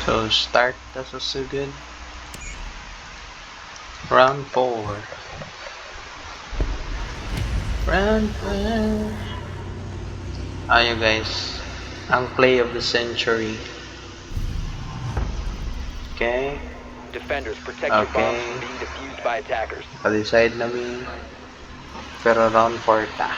So start, that was so good. Round 4. Round 4. Ayo guys, ang play of the century. Okay. Defenders, protect your bombs from being defused by attackers. Pa-decide namin. Pero round 4 ta.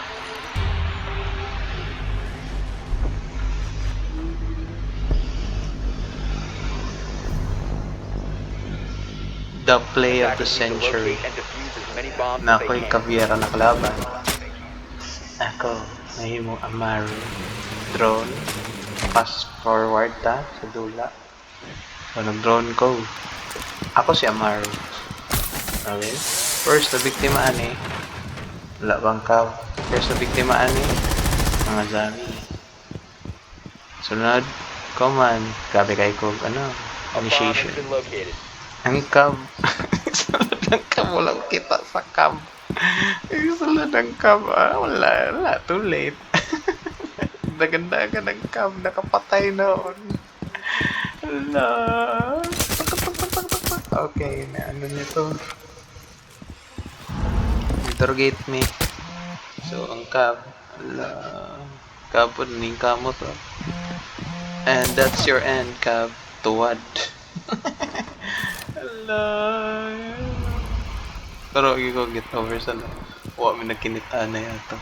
The play of the century. Na ako'y kabyera na kalaban. Ako, nahimong Amaru. Drone. Fast forward ta sa dula. So nag-drone ko. Ako si Amaru. Okay. First na biktimaan eh. Wala bang ka? First na biktimaan eh. Mga zombie. Sunod. Command. Grabe kayo ko. Ano? Initiation. Ang cab. Sunod ng cab. Walang kita sa cab. Sunod ng cab. Wala. Too late. Dagan-dagan ng cab. Nakapatay noon. Wala. Okay, na ano nito? Interrogate me. So, ang cab. Wala. Cab po, ning kamo to. And that's your end, cab. Tuwad. Wala. Pero, ko get over sa na. Huwag mo nakinitaan na yato.